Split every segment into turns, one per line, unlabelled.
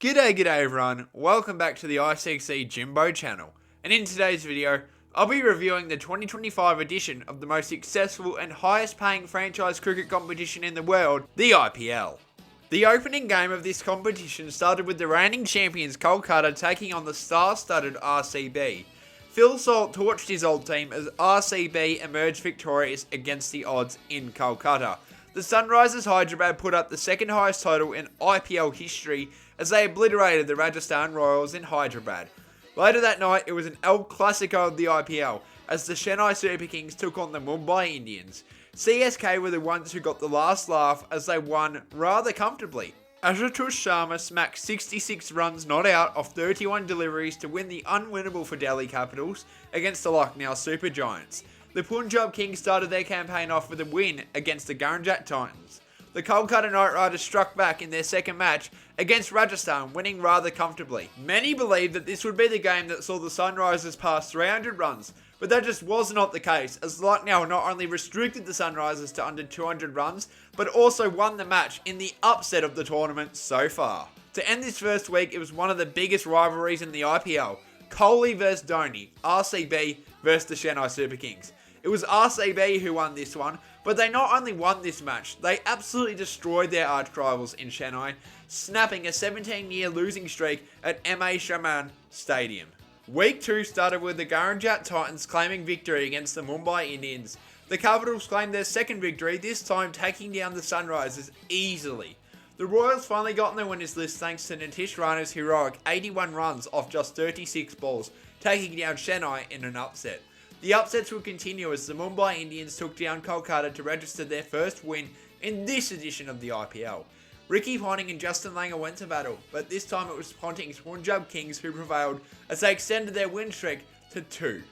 G'day everyone, welcome back to the ICC Jimbo channel, and in today's video, I'll be reviewing the 2025 edition of the most successful and highest paying franchise cricket competition in the world, the IPL. The opening game of this competition started with the reigning champions Kolkata taking on the star-studded RCB. Phil Salt torched his old team as RCB emerged victorious against the odds in Kolkata. The Sunrisers Hyderabad put up the second highest total in IPL history as they obliterated the Rajasthan Royals in Hyderabad. Later that night, it was an El Clasico of the IPL as the Chennai Super Kings took on the Mumbai Indians. CSK were the ones who got the last laugh as they won rather comfortably. Ashutosh Sharma smacked 66 runs not out off 31 deliveries to win the unwinnable for Delhi Capitals against the Lucknow Super Giants. The Punjab Kings started their campaign off with a win against the Gujarat Titans. The Kolkata Knight Riders struck back in their second match against Rajasthan, winning rather comfortably. Many believed that this would be the game that saw the Sunrisers pass 300 runs, but that just was not the case, as Lucknow not only restricted the Sunrisers to under 200 runs, but also won the match in the upset of the tournament so far. To end this first week, it was one of the biggest rivalries in the IPL, Kohli vs Dhoni, RCB vs the Chennai Super Kings. It was RCB who won this one, but they not only won this match, they absolutely destroyed their arch rivals in Chennai, snapping a 17-year losing streak at M.A. Shaman Stadium. Week 2 started with the Gujarat Titans claiming victory against the Mumbai Indians. The Capitals claimed their second victory, this time taking down the Sunrisers easily. The Royals finally got on the winners list thanks to Nitish Rana's heroic 81 runs off just 36 balls, taking down Chennai in an upset. The upsets would continue as the Mumbai Indians took down Kolkata to register their first win in this edition of the IPL. Ricky Ponting and Justin Langer went to battle, but this time it was Ponting's Punjab Kings who prevailed as they extended their win streak to 2.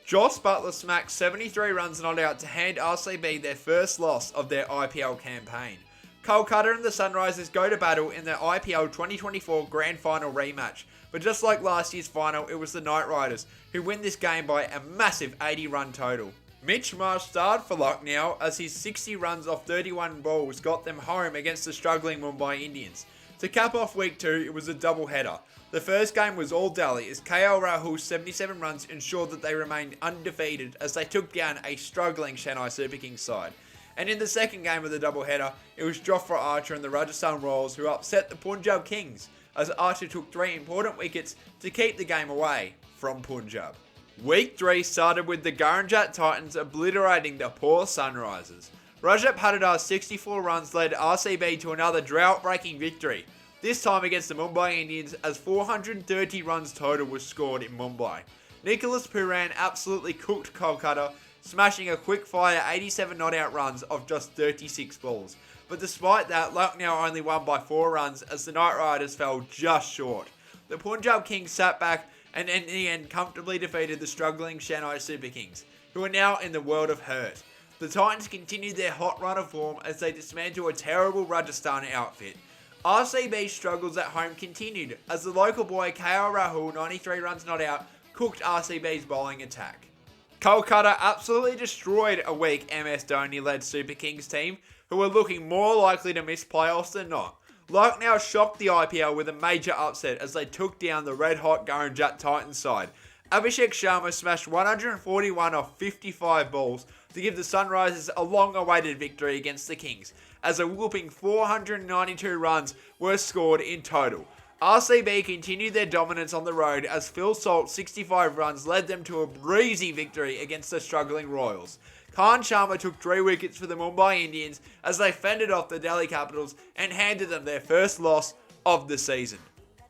Joss Buttler smacked 73 runs not out to hand RCB their first loss of their IPL campaign. Kolkata and the Sunrisers go to battle in their IPL 2024 Grand Final rematch, but just like last year's final, it was the Knight Riders who win this game by a massive 80-run total. Mitch Marsh starred for Lucknow as his 60 runs off 31 balls got them home against the struggling Mumbai Indians. To cap off week 2, it was a double-header. The first game was all Delhi as KL Rahul's 77 runs ensured that they remained undefeated as they took down a struggling Chennai Super Kings side. And in the second game of the doubleheader, it was Jofra Archer and the Rajasthan Royals who upset the Punjab Kings, as Archer took 3 important wickets to keep the game away from Punjab. Week 3 started with the Gujarat Titans obliterating the poor Sunrisers. Rajat Patidar's 64 runs led RCB to another drought-breaking victory, this time against the Mumbai Indians as 430 runs total was scored in Mumbai. Nicholas Pooran absolutely cooked Kolkata, smashing a quick-fire 87 not-out runs of just 36 balls. But despite that, Lucknow only won by 4 runs as the Knight Riders fell just short. The Punjab Kings sat back and in the end comfortably defeated the struggling Chennai Super Kings, who are now in the world of hurt. The Titans continued their hot run of form as they dismantled a terrible Rajasthan outfit. RCB's struggles at home continued as the local boy KL Rahul, 93 runs not out, cooked RCB's bowling attack. Kolkata absolutely destroyed a weak MS Dhoni-led Super Kings team, who were looking more likely to miss playoffs than not. Lucknow shocked the IPL with a major upset as they took down the red-hot Gujarat Titans side. Abhishek Sharma smashed 141 off 55 balls to give the Sunrisers a long-awaited victory against the Kings, as a whooping 492 runs were scored in total. RCB continued their dominance on the road as Phil Salt's 65 runs led them to a breezy victory against the struggling Royals. Khan Sharma took 3 wickets for the Mumbai Indians as they fended off the Delhi Capitals and handed them their first loss of the season.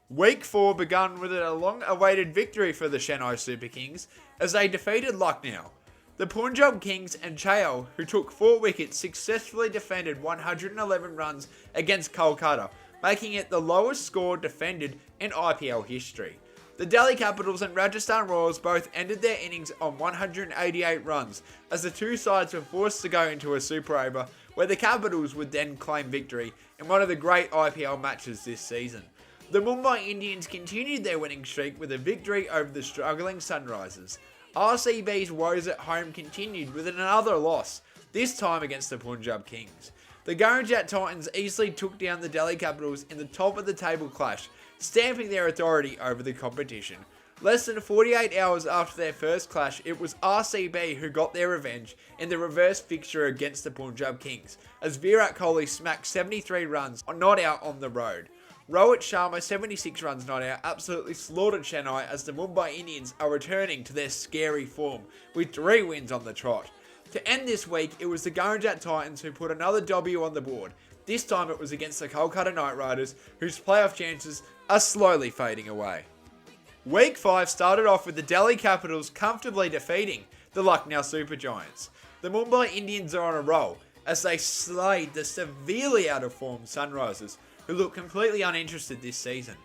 Week 4 began with a long-awaited victory for the Chennai Super Kings as they defeated Lucknow. The Punjab Kings and Chahal, who took 4 wickets, successfully defended 111 runs against Kolkata, making it the lowest score defended in IPL history. The Delhi Capitals and Rajasthan Royals both ended their innings on 188 runs, as the two sides were forced to go into a super over, where the Capitals would then claim victory in one of the great IPL matches this season. The Mumbai Indians continued their winning streak with a victory over the struggling Sunrisers. RCB's woes at home continued with another loss, this time against the Punjab Kings. The Gujarat Titans easily took down the Delhi Capitals in the top of the table clash, stamping their authority over the competition. Less than 48 hours after their first clash, it was RCB who got their revenge in the reverse fixture against the Punjab Kings, as Virat Kohli smacked 73 runs not out on the road. Rohit Sharma, 76 runs not out, absolutely slaughtered Chennai as the Mumbai Indians are returning to their scary form with 3 wins on the trot. To end this week, it was the Gujarat Titans who put another W on the board. This time it was against the Kolkata Knight Riders, whose playoff chances are slowly fading away. Week 5 started off with the Delhi Capitals comfortably defeating the Lucknow Super Giants. The Mumbai Indians are on a roll as they slayed the severely out of form Sunrisers, who look completely uninterested this season.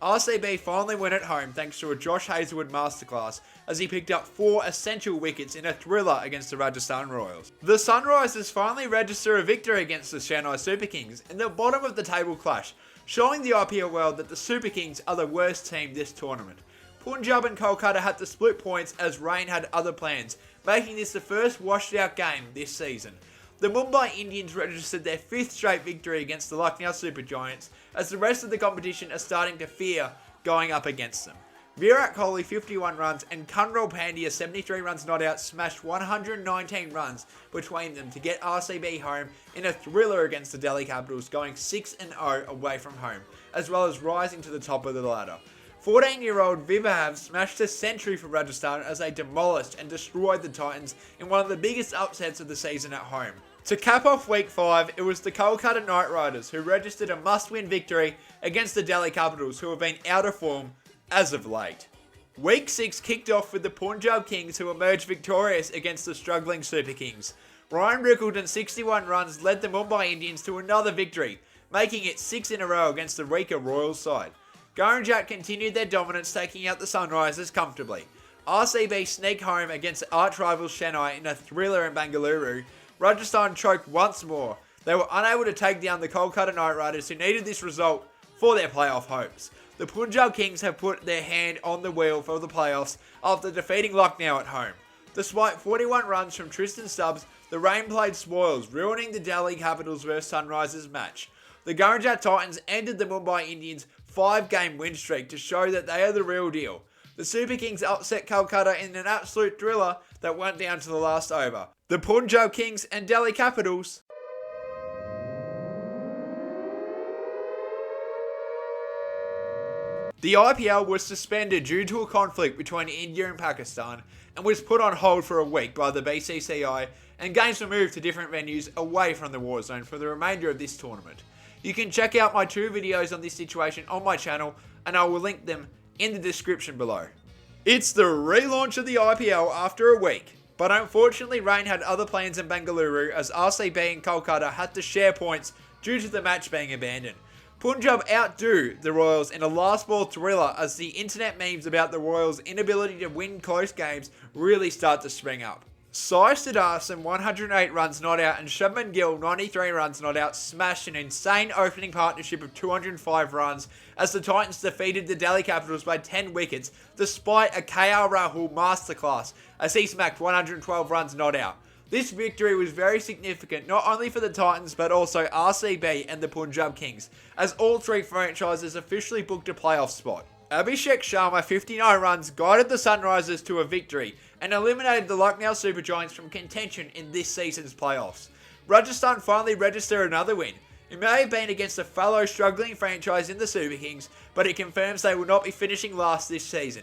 RCB finally went at home thanks to a Josh Hazlewood masterclass as he picked up 4 essential wickets in a thriller against the Rajasthan Royals. The Sunrisers finally register a victory against the Chennai Super Kings in the bottom of the table clash, showing the IPL world that the Super Kings are the worst team this tournament. Punjab and Kolkata had to split points as Rain had other plans, making this the first washed out game this season. The Mumbai Indians registered their 5th straight victory against the Lucknow Super Giants, as the rest of the competition are starting to fear going up against them. Virat Kohli 51 runs and Kunral Pandya 73 runs not out smashed 119 runs between them to get RCB home in a thriller against the Delhi Capitals, going 6-0 away from home, as well as rising to the top of the ladder. 14-year-old Vibhav smashed a century for Rajasthan as they demolished and destroyed the Titans in one of the biggest upsets of the season at home. To cap off Week 5, it was the Kolkata Knight Riders who registered a must-win victory against the Delhi Capitals, who have been out of form as of late. Week 6 kicked off with the Punjab Kings, who emerged victorious against the struggling Super Kings. Ryan Rickleton's 61 runs led the Mumbai Indians to another victory, making it 6 in a row against the weaker Royals side. Gujarat continued their dominance, taking out the Sunrisers comfortably. RCB sneaked home against arch rivals Chennai in a thriller in Bengaluru. Rajasthan choked once more. They were unable to take down the Kolkata Knight Riders, who needed this result for their playoff hopes. The Punjab Kings have put their hand on the wheel for the playoffs after defeating Lucknow at home. Despite 41 runs from Tristan Stubbs, the rain played spoils, ruining the Delhi Capitals vs Sunrisers match. The Gujarat Titans ended the Mumbai Indians' 5-game win streak to show that they are the real deal. The Super Kings upset Kolkata in an absolute thriller that went down to the last over. The Punjab Kings and Delhi Capitals. The IPL was suspended due to a conflict between India and Pakistan and was put on hold for a week by the BCCI, and games were moved to different venues away from the war zone for the remainder of this tournament. You can check out my 2 videos on this situation on my channel, and I will link them in the description below. It's the relaunch of the IPL after a week, but unfortunately Rain had other plans in Bengaluru as RCB and Kolkata had to share points due to the match being abandoned. Punjab outdo the Royals in a last ball thriller as the internet memes about the Royals' inability to win close games really start to spring up. Sai Siddharthan 108 runs not out and Shubman Gill 93 runs not out smashed an insane opening partnership of 205 runs as the Titans defeated the Delhi Capitals by 10 wickets despite a KR Rahul masterclass as he smacked 112 runs not out. This victory was very significant not only for the Titans but also RCB and the Punjab Kings, as all 3 franchises officially booked a playoff spot. Abhishek Sharma 59 runs guided the Sunrisers to a victory and eliminated the Lucknow Super Giants from contention in this season's playoffs. Rajasthan finally registered another win. It may have been against a fellow struggling franchise in the Super Kings, but it confirms they will not be finishing last this season.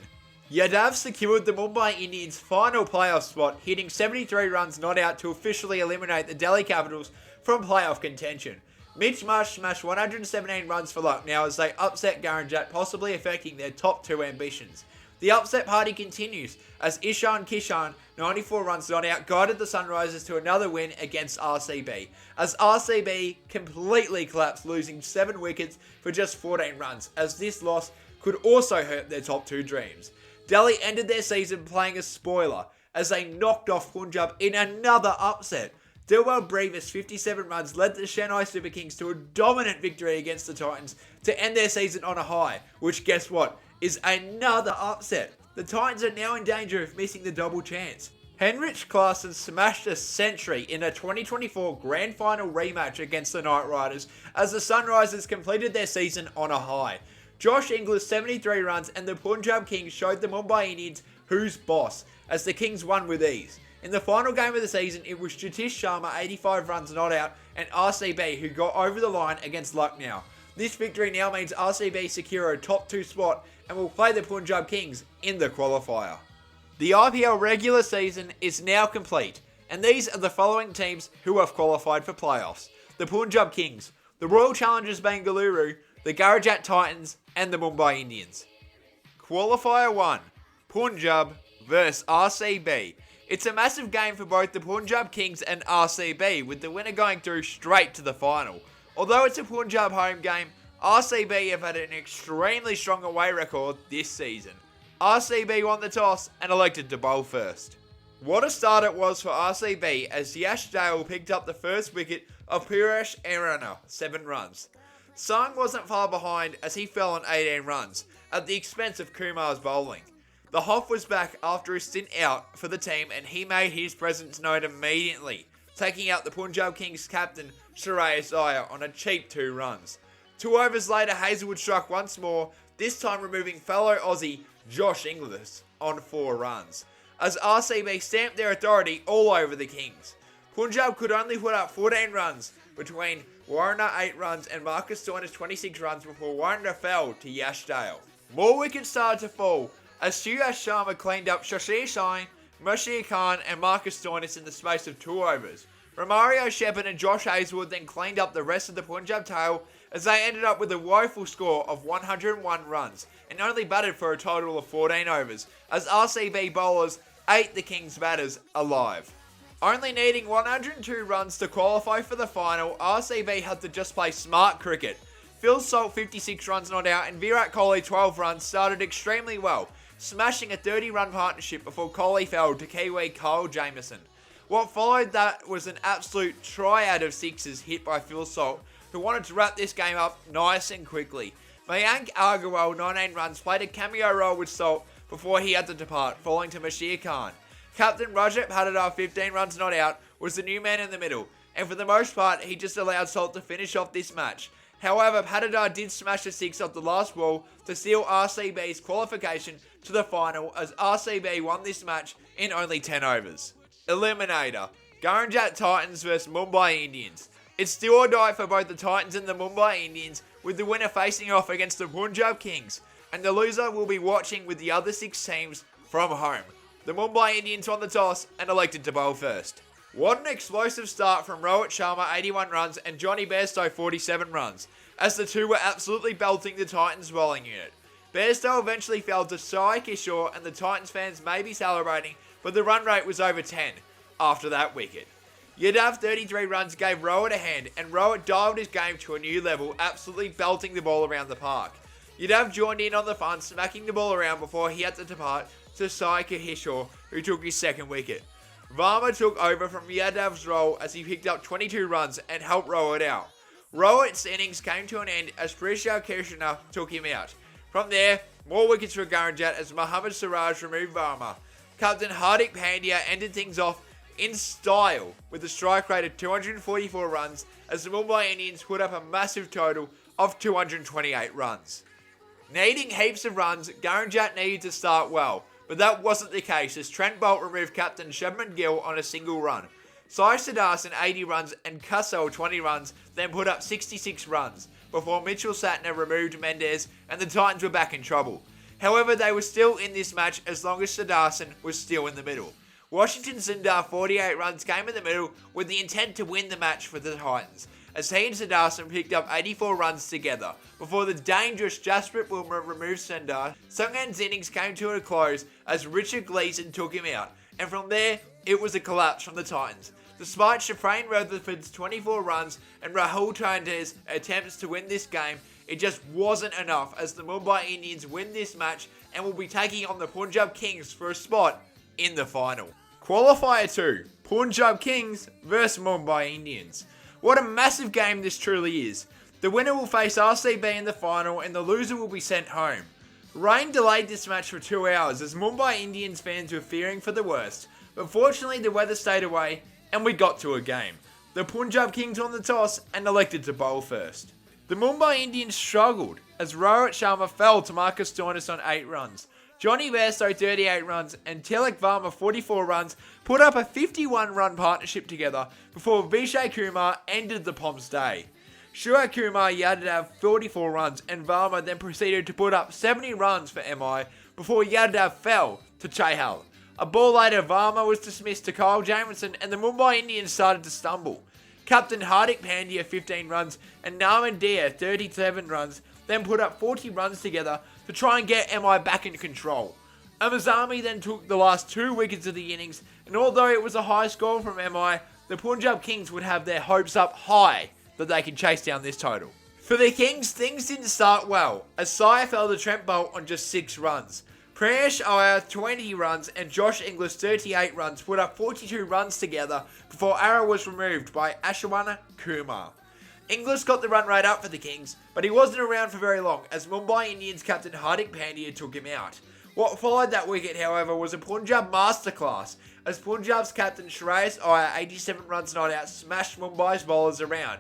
Yadav secured the Mumbai Indians' final playoff spot, hitting 73 runs not out to officially eliminate the Delhi Capitals from playoff contention. Mitch Marsh smashed 117 runs for Lucknow as they upset Gujarat, possibly affecting their top 2 ambitions. The upset party continues as Ishan Kishan, 94 runs not out, guided the Sunrisers to another win against RCB, as RCB completely collapsed, losing 7 wickets for just 14 runs, as this loss could also hurt their top 2 dreams. Delhi ended their season playing a spoiler as they knocked off Punjab in another upset. Dilwar Brevis' 57 runs led the Chennai Super Kings to a dominant victory against the Titans to end their season on a high, which guess what, is another upset. The Titans are now in danger of missing the double chance. Henrich Klaassen smashed a century in a 2024 Grand Final rematch against the Knight Riders as the Sunrisers completed their season on a high. Josh Inglis 73 runs, and the Punjab Kings showed the Mumbai Indians who's boss, as the Kings won with ease. In the final game of the season, it was Jatish Sharma 85 runs not out and RCB who got over the line against Lucknow. This victory now means RCB secure a top 2 spot and will play the Punjab Kings in the qualifier. The IPL regular season is now complete, and these are the following teams who have qualified for playoffs: the Punjab Kings, the Royal Challengers Bengaluru, the Gujarat Titans, and the Mumbai Indians. Qualifier 1, Punjab vs RCB. It's a massive game for both the Punjab Kings and RCB, with the winner going through straight to the final. Although it's a Punjab home game, RCB have had an extremely strong away record this season. RCB won the toss and elected to bowl first. What a start it was for RCB, as Yash Dale picked up the first wicket of Piyush Arana, 7 runs. Sung wasn't far behind as he fell on 18 runs, at the expense of Kumar's bowling. The Hoff was back after a stint out for the team, and he made his presence known immediately, taking out the Punjab Kings captain Shreyas Iyer on a cheap 2 runs. 2 overs later, Hazlewood struck once more, this time removing fellow Aussie Josh Inglis on 4 runs, as RCB stamped their authority all over the Kings. Punjab could only put up 14 runs between Warner 8 runs and Marcus Stoinis 26 runs before Warner fell to Yash Dale. More wickets started to fall, as Suyash Sharma cleaned up Shashir Sain, Mashir Khan and Marcus Stoinis in the space of 2 overs. Romario Shepherd and Josh Hazlewood then cleaned up the rest of the Punjab tail, as they ended up with a woeful score of 101 runs and only batted for a total of 14 overs, as RCB bowlers ate the Kings batters alive. Only needing 102 runs to qualify for the final, RCB had to just play smart cricket. Phil Salt 56 runs not out and Virat Kohli 12 runs started extremely well, smashing a 30-run partnership before Kohli fell to Kiwi Kyle Jamieson. What followed that was an absolute triad of sixes hit by Phil Salt, who wanted to wrap this game up nice and quickly. Mayank Agarwal 19 runs played a cameo role with Salt before he had to depart, falling to Mashir Khan. Captain Rajat Patidar 15 runs not out was the new man in the middle, and for the most part he just allowed Salt to finish off this match. However, Patidar did smash a 6 off the last ball to seal RCB's qualification to the final, as RCB won this match in only 10 overs. Eliminator, Gujarat Titans vs Mumbai Indians. It's do or die for both the Titans and the Mumbai Indians, with the winner facing off against the Punjab Kings, and the loser will be watching with the other 6 teams from home. The Mumbai Indians won the toss and elected to bowl first. What an explosive start from Rohit Sharma 81 runs and Johnny Bairstow 47 runs, as the two were absolutely belting the Titans bowling unit. Bairstow eventually fell to Sai Kishore, and the Titans fans may be celebrating, but the run rate was over 10 after that wicket. Yadav 33 runs gave Rohit a hand, and Rohit dialed his game to a new level, absolutely belting the ball around the park. Yadav joined in on the fun, smacking the ball around before he had to depart to Sai Kishore, who took his 2nd wicket. Varma took over from Yadav's role as he picked up 22 runs and helped Rohit out. Rohit's innings came to an end as Prishal Krishna took him out. From there, more wickets for Gujarat as Mohammad Siraj removed Varma. Captain Hardik Pandya ended things off in style with a strike rate of 244 runs, as the Mumbai Indians put up a massive total of 228 runs. Needing heaps of runs, Gujarat needed to start well, but that wasn't the case as Trent Bolt removed captain Shubman Gill on a single run. Sai Siddharthan 80 runs and Kassel 20 runs, then put up 66 runs, before Mitchell Satner removed Mendez and the Titans were back in trouble. However, they were still in this match as long as Siddharthan was still in the middle. Washington Sundar 48 runs came in the middle with the intent to win the match for the Titans, as he and Siddharthan picked up 84 runs together, before the dangerous Jasprit Bumrah removed Sundar. Sunghan's innings came to a close as Richard Gleeson took him out, and from there, it was a collapse from the Titans. Despite Shafrain Rutherford's 24 runs and Rahul Chandra's attempts to win this game, it just wasn't enough as the Mumbai Indians win this match and will be taking on the Punjab Kings for a spot in the final. Qualifier 2, Punjab Kings vs Mumbai Indians. What a massive game this truly is. The winner will face RCB in the final and the loser will be sent home. Rain delayed this match for 2 hours as Mumbai Indians fans were fearing for the worst, but fortunately the weather stayed away and we got to a game. The Punjab Kings won the toss and elected to bowl first. The Mumbai Indians struggled, as Rohit Sharma fell to Marcus Stoinis on 8 runs. Johnny Bairstow 38 runs and Tilak Varma 44 runs put up a 51 run partnership together before Vijay Kumar ended the Poms' day. Shiva Kumar Yadav 44 runs and Varma then proceeded to put up 70 runs for MI before Yadav fell to Chahal. A ball later, Varma was dismissed to Kyle Jamieson and the Mumbai Indians started to stumble. Captain Hardik Pandya 15 runs and Naman Deer 37 runs then put up 40 runs together to try and get MI back into control. Amazami then took the last 2 wickets of the innings, and although it was a high score from MI, the Punjab Kings would have their hopes up high that they could chase down this total. For the Kings, things didn't start well, as Sire fell to Trent Boult on just 6 runs. Prayesh Iyer 20 runs and Josh Inglis 38 runs put up 42 runs together before Ara was removed by Ashwana Kumar. Inglis got the run rate up for the Kings, but he wasn't around for very long as Mumbai Indians captain Hardik Pandya took him out. What followed that wicket, however, was a Punjab masterclass, as Punjab's captain Shreyas Iyer 87 runs not out smashed Mumbai's bowlers around.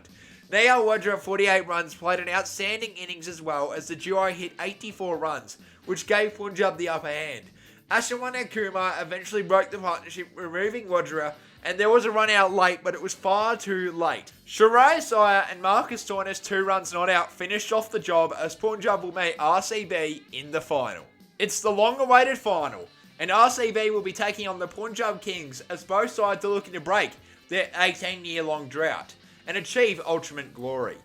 Nayal Wadra 48 runs played an outstanding innings as well as the duo hit 84 runs, which gave Punjab the upper hand. Ashwana Kumar eventually broke the partnership, removing Wadra, and there was a run out late, but it was far too late. Shreyas Iyer and Marcus Stoinis 2 runs not out finished off the job as Punjab will meet RCB in the final. It's the long-awaited final, and RCB will be taking on the Punjab Kings as both sides are looking to break their 18-year-long drought and achieve ultimate glory.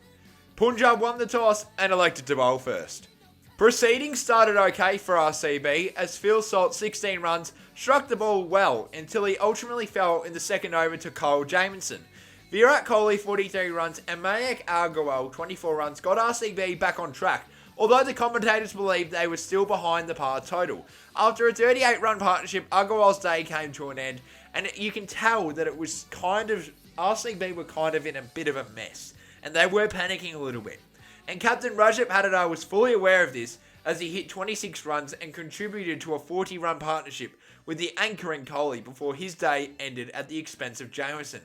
Punjab won the toss and elected to bowl first. Proceedings started okay for RCB as Phil Salt 16 runs struck the ball well until he ultimately fell in the second over to Kyle Jamieson. Virat Kohli 43 runs and Mayank Agarwal 24 runs got RCB back on track, although the commentators believed they were still behind the par total. After a 38-run partnership, Agarwal's day came to an end, and you can tell that it was RCB were kind of in a bit of a mess, and they were panicking a little bit. And Captain Rajat Patidar was fully aware of this as he hit 26 runs and contributed to a 40-run partnership with the anchoring Kohli before his day ended at the expense of Jamieson.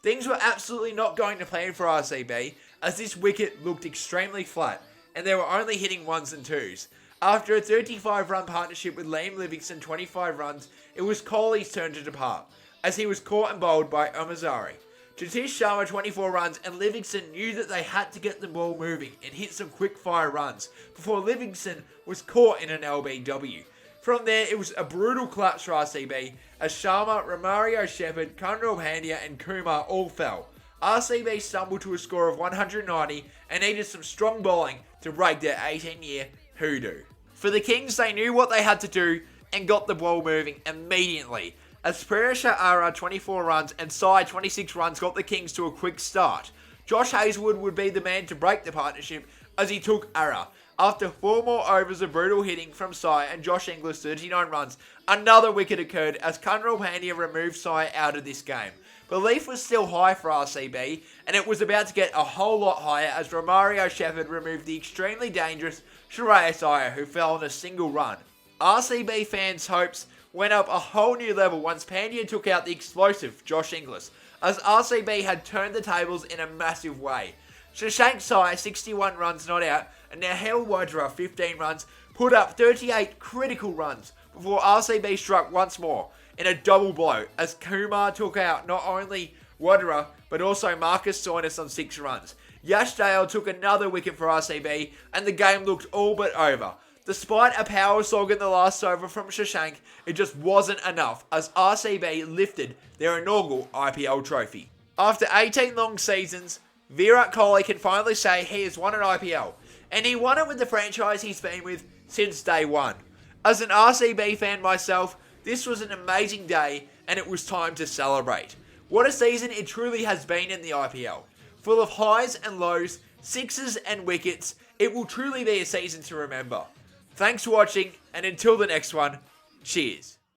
Things were absolutely not going to plan for RCB as this wicket looked extremely flat and they were only hitting 1s and 2s. After a 35-run partnership with Liam Livingstone 25 runs, it was Kohli's turn to depart as he was caught and bowled by Omazari. Jatish Sharma 24 runs and Livingston knew that they had to get the ball moving and hit some quick fire runs before Livingston was caught in an LBW. From there it was a brutal collapse for RCB as Sharma, Romario Shepherd, Kunral Pandya and Kumar all fell. RCB stumbled to a score of 190 and needed some strong bowling to break their 18-year hoodoo. For the Kings, they knew what they had to do and got the ball moving immediately, as Prayesh Iyer 24 runs and Sai 26 runs got the Kings to a quick start. Josh Hazlewood would be the man to break the partnership as he took Iyer. After 4 more overs of brutal hitting from Sai and Josh Inglis 39 runs, another wicket occurred as Kunral Pandya removed Sai out of this game. Belief was still high for RCB, and it was about to get a whole lot higher as Romario Shepherd removed the extremely dangerous Shreyas Iyer, who fell on a single run. RCB fans' hopes went up a whole new level once Pandya took out the explosive Josh Inglis, as RCB had turned the tables in a massive way. Shashank Sai 61 runs not out and Nahel Wadra 15 runs put up 38 critical runs before RCB struck once more in a double blow as Kumar took out not only Wadra but also Marcus Stoinis on 6 runs. Yash Dale took another wicket for RCB and the game looked all but over. Despite a power slog in the last over from Shashank, it just wasn't enough as RCB lifted their inaugural IPL trophy. After 18 long seasons, Virat Kohli can finally say he has won an IPL, and he won it with the franchise he's been with since day one. As an RCB fan myself, this was an amazing day and it was time to celebrate. What a season it truly has been in the IPL. Full of highs and lows, sixes and wickets, it will truly be a season to remember. Thanks for watching, and until the next one, cheers.